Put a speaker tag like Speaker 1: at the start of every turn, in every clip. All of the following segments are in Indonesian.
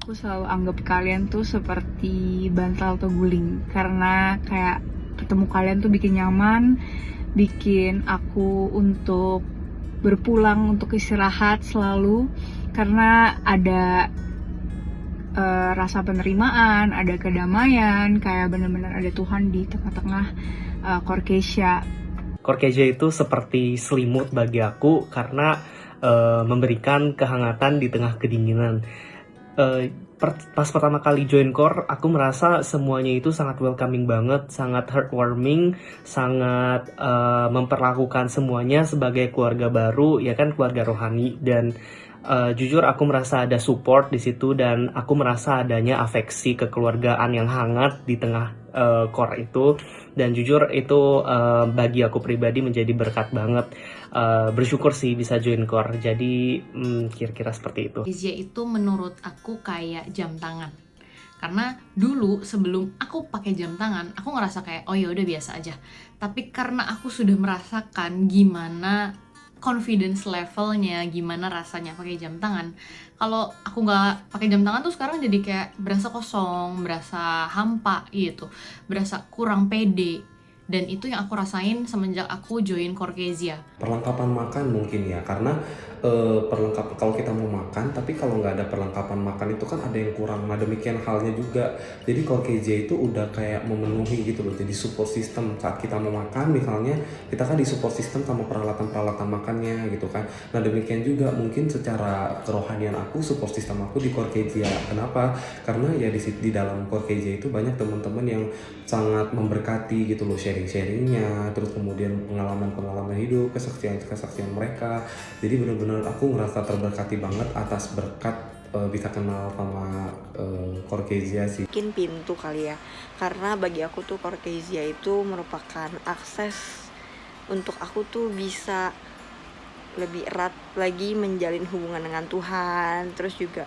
Speaker 1: Aku selalu anggap kalian tuh seperti bantal atau guling, karena kayak ketemu kalian tuh bikin nyaman, bikin aku untuk berpulang untuk istirahat selalu, karena ada rasa penerimaan, ada kedamaian, kayak bener-bener ada Tuhan di tengah-tengah Korkesia.
Speaker 2: Korkesia itu seperti selimut bagi aku karena memberikan kehangatan di tengah kedinginan. Pas pertama kali join Core, aku merasa semuanya itu sangat welcoming banget, sangat heartwarming, sangat memperlakukan semuanya sebagai keluarga baru, ya kan, keluarga rohani. Dan jujur aku merasa ada support di situ, dan aku merasa adanya afeksi kekeluargaan yang hangat di tengah Core itu. Dan jujur itu bagi aku pribadi menjadi berkat banget. Bersyukur sih bisa join Core. Jadi kira-kira seperti itu.
Speaker 3: Korkesia itu menurut aku kayak jam tangan. Karena dulu sebelum aku pakai jam tangan, aku ngerasa kayak oh ya udah biasa aja. Tapi karena aku sudah merasakan gimana confidence levelnya, gimana rasanya pakai jam tangan. Kalau aku nggak pakai jam tangan tuh sekarang jadi kayak berasa kosong, berasa hampa gitu, berasa kurang pede. Dan itu yang aku rasain semenjak aku join Korkesia.
Speaker 4: Perlengkapan makan mungkin ya, karena perlengkapan kalau kita mau makan, tapi kalau nggak ada perlengkapan makan itu kan ada yang kurang. Nah demikian halnya juga. Jadi Korkesia itu udah kayak memenuhi gitu loh. Jadi support system saat kita mau makan, misalnya kita kan di support system sama peralatan-peralatan makannya gitu kan. Nah demikian juga mungkin secara kerohanian aku, support system aku di Korkesia. Kenapa? Karena ya di dalam Korkesia itu banyak teman-teman yang sangat memberkati gitu loh, sharing-sharingnya, terus kemudian pengalaman-pengalaman hidup, kesaksian-kesaksian mereka. Jadi benar-benar aku ngerasa terberkati banget atas berkat bisa kenal sama Korkesia sih.
Speaker 5: Mungkin pintu kali ya, karena bagi aku tuh Korkesia itu merupakan akses untuk aku tuh bisa lebih erat lagi menjalin hubungan dengan Tuhan, terus juga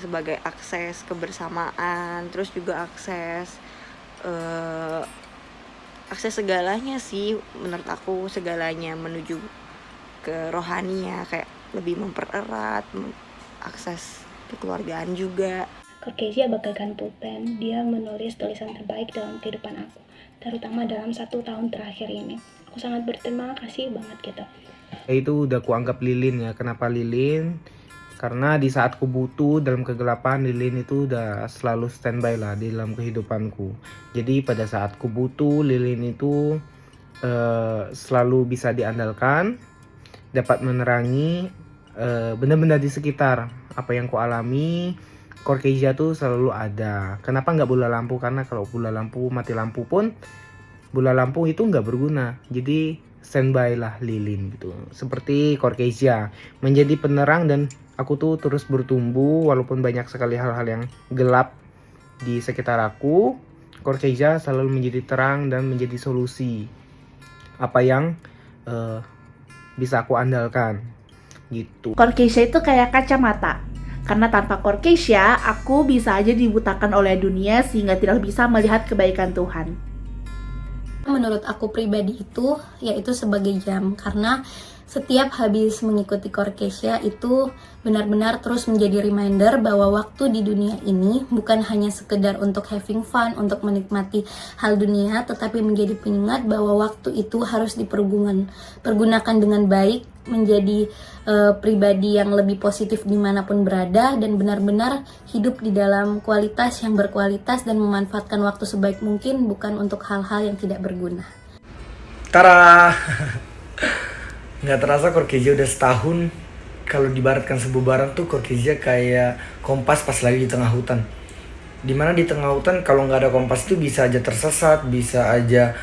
Speaker 5: sebagai akses kebersamaan, terus juga akses segalanya sih, menurut aku segalanya menuju ke rohania, kayak lebih mempererat akses kekeluargaan juga.
Speaker 6: Korkesia bagaikan pulpen, dia menulis tulisan terbaik dalam kehidupan aku, terutama dalam 1 tahun terakhir ini. Aku sangat berterima kasih banget gitu.
Speaker 7: Itu udah kuanggap lilin ya. Kenapa lilin? Karena di saat ku butuh dalam kegelapan, lilin itu udah selalu standby lah di dalam kehidupanku. Jadi pada saat ku butuh, lilin itu selalu bisa diandalkan, dapat menerangi benda-benda di sekitar. Apa yang ku alami, Korkesia tuh selalu ada. Kenapa nggak bola lampu? Karena kalau bola lampu, mati lampu pun, bola lampu itu nggak berguna. Jadi standby lah lilin gitu. Seperti Korkesia menjadi penerang, dan aku tuh terus bertumbuh walaupun banyak sekali hal-hal yang gelap di sekitar aku. Korkesia selalu menjadi terang dan menjadi solusi apa yang bisa aku andalkan gitu.
Speaker 8: Korkesia itu kayak kacamata. Karena tanpa Korkesia, aku bisa aja dibutakan oleh dunia sehingga tidak bisa melihat kebaikan Tuhan.
Speaker 9: Menurut aku pribadi itu yaitu sebagai jam, karena setiap habis mengikuti Korkesia itu benar-benar terus menjadi reminder bahwa waktu di dunia ini bukan hanya sekedar untuk having fun, untuk menikmati hal dunia, tetapi menjadi pengingat bahwa waktu itu harus dipergunakan dengan baik, menjadi pribadi yang lebih positif dimanapun berada, dan benar-benar hidup di dalam kualitas yang berkualitas dan memanfaatkan waktu sebaik mungkin, bukan untuk hal-hal yang tidak berguna.
Speaker 10: Tara! Nggak terasa Korkesia udah setahun. Kalau dibaratkan sebuah barang tuh Korkesia kayak kompas pas lagi di tengah hutan. Dimana di tengah hutan kalau nggak ada kompas itu bisa aja tersesat, bisa aja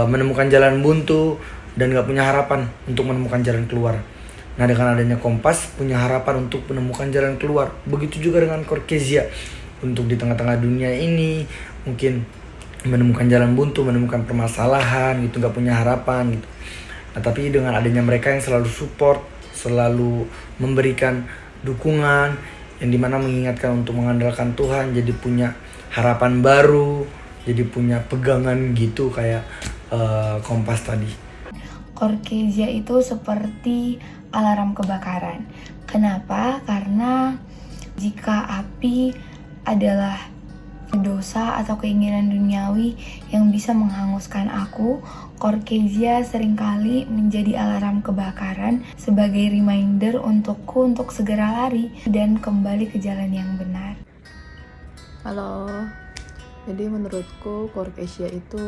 Speaker 10: menemukan jalan buntu, dan nggak punya harapan untuk menemukan jalan keluar. Nah dengan adanya kompas, punya harapan untuk menemukan jalan keluar. Begitu juga dengan Korkesia. Untuk di tengah-tengah dunia ini mungkin menemukan jalan buntu, menemukan permasalahan gitu, nggak punya harapan gitu. Nah tapi dengan adanya mereka yang selalu support, selalu memberikan dukungan, yang dimana mengingatkan untuk mengandalkan Tuhan, jadi punya harapan baru, jadi punya pegangan gitu kayak kompas tadi.
Speaker 11: Korkesia itu seperti alarm kebakaran. Kenapa? Karena Jika api adalah dosa atau keinginan duniawi yang bisa menghanguskan aku, Caucasia seringkali menjadi alarm kebakaran sebagai reminder untukku untuk segera lari dan kembali ke jalan yang benar.
Speaker 12: Halo, jadi menurutku Caucasia itu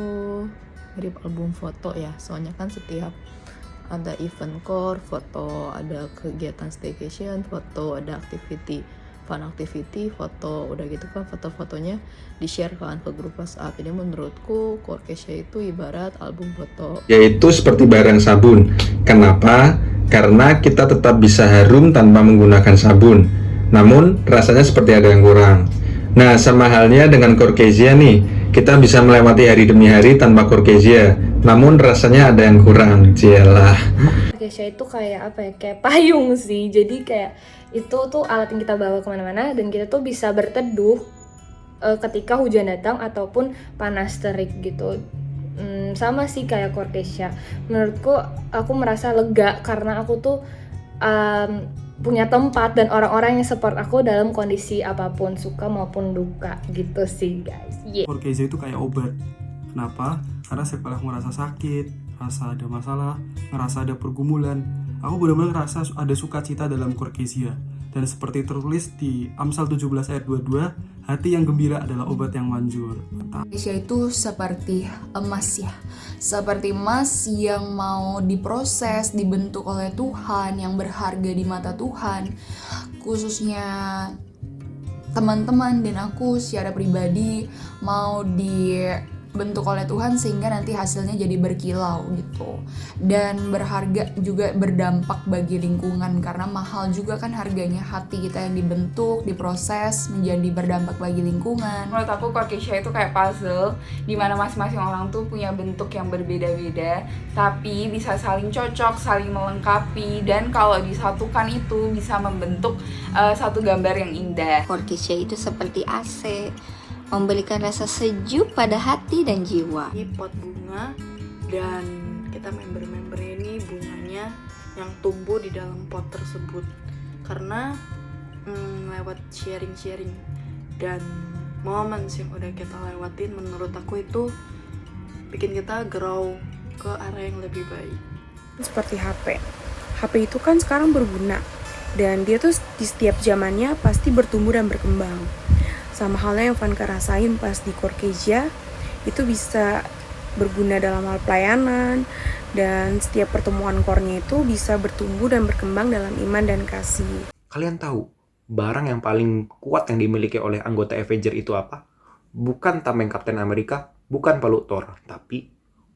Speaker 12: mirip album foto ya, soalnya kan setiap ada event core, foto, ada kegiatan staycation, foto, ada activity, fun activity, foto, udah gitu kan foto-fotonya di-share kan ke grup WhatsApp. Jadi menurutku Caucasia itu ibarat album foto.
Speaker 13: Yaitu seperti barang sabun. Kenapa? Karena kita tetap bisa harum tanpa menggunakan sabun. Namun rasanya seperti ada yang kurang. Nah, sama halnya dengan Caucasia nih. Kita bisa melewati hari demi hari tanpa Caucasia. Namun rasanya ada yang kurang. Cialah.
Speaker 6: Caucasia itu kayak apa ya? Kayak payung sih. Jadi kayak itu tuh alat yang kita bawa kemana-mana dan kita tuh bisa berteduh ketika hujan datang ataupun panas terik gitu. Sama sih kayak Caucasia. Menurutku aku merasa lega karena aku tuh punya tempat dan orang-orang yang support aku dalam kondisi apapun, suka maupun duka gitu sih guys.
Speaker 14: Caucasia itu kayak obat. Kenapa? Karena setiap aku ngerasa sakit, rasa ada masalah, ngerasa ada pergumulan, aku benar-benar ngerasa ada sukacita dalam Caucasia. Dan seperti tertulis di Amsal 17 ayat 22, hati yang gembira adalah obat yang manjur.
Speaker 15: Caucasia itu seperti emas ya, seperti emas yang mau diproses, dibentuk oleh Tuhan, yang berharga di mata Tuhan. Khususnya teman-teman dan aku secara pribadi mau dibentuk oleh Tuhan sehingga nanti hasilnya jadi berkilau gitu, dan berharga juga, berdampak bagi lingkungan karena mahal juga kan harganya hati kita yang dibentuk, diproses menjadi berdampak bagi lingkungan.
Speaker 1: Menurut aku Caucasia itu kayak puzzle dimana masing-masing orang tuh punya bentuk yang berbeda-beda tapi bisa saling cocok, saling melengkapi, dan kalau disatukan itu bisa membentuk satu gambar yang indah.
Speaker 16: Caucasia itu seperti AC, memberikan rasa sejuk pada hati dan jiwa.
Speaker 5: Ini pot bunga dan kita member-member ini bunganya yang tumbuh di dalam pot tersebut. Karena lewat sharing-sharing dan momen yang udah kita lewatin, menurut aku itu bikin kita grow ke arah yang lebih baik.
Speaker 17: Seperti HP itu kan sekarang berguna dan dia tuh di setiap zamannya pasti bertumbuh dan berkembang. Sama halnya yang Vanka rasain pas di Caucasia, itu bisa berguna dalam hal pelayanan, dan setiap pertemuan core-nya itu bisa bertumbuh dan berkembang dalam iman dan kasih.
Speaker 18: Kalian tahu barang yang paling kuat yang dimiliki oleh anggota Avenger itu apa? Bukan tameng Kapten Amerika, bukan palu Thor, tapi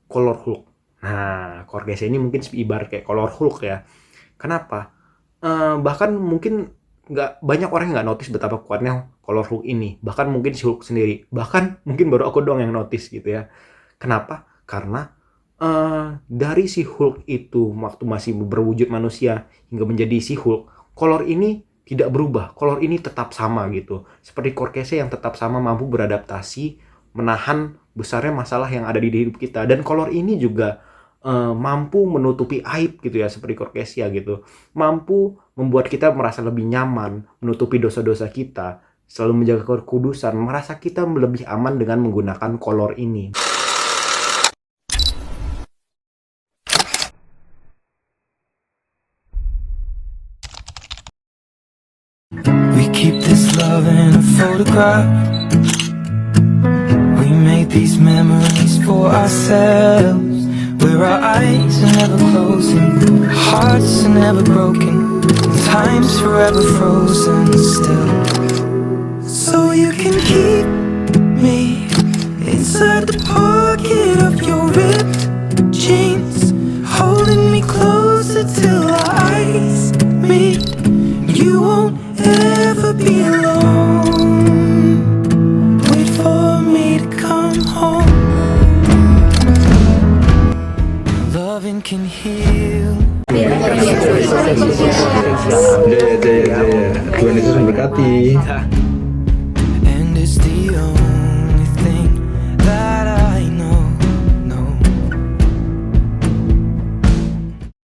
Speaker 18: Color Hulk. Nah, Caucasia ini mungkin ibarat kayak Color Hulk ya. Kenapa? Bahkan mungkin nggak banyak orang yang nggak notice betapa kuatnya Color Hulk ini. Bahkan mungkin si Hulk sendiri. Bahkan mungkin baru aku doang yang notice gitu ya. Kenapa? Karena dari si Hulk itu waktu masih berwujud manusia hingga menjadi si Hulk, kolor ini tidak berubah. Kolor ini tetap sama gitu. Seperti Caucasia yang tetap sama, mampu beradaptasi, menahan besarnya masalah yang ada di hidup kita. Dan kolor ini juga mampu menutupi aib gitu ya, seperti Caucasia gitu. Mampu membuat kita merasa lebih nyaman, menutupi dosa-dosa kita, selalu menjaga kekudusan, merasa kita lebih aman dengan menggunakan kolor ini.
Speaker 19: We keep this love in a photograph. We made these memories for ourselves, where our eyes are never closing, hearts are never broken, time's forever frozen still. So you can keep me inside the pocket of your ripped jeans, holding me closer till our eyes meet. You won't ever be alone. Wait for me to come home. Loving can heal.
Speaker 13: Jaya, Tuhan Yesus memberkati.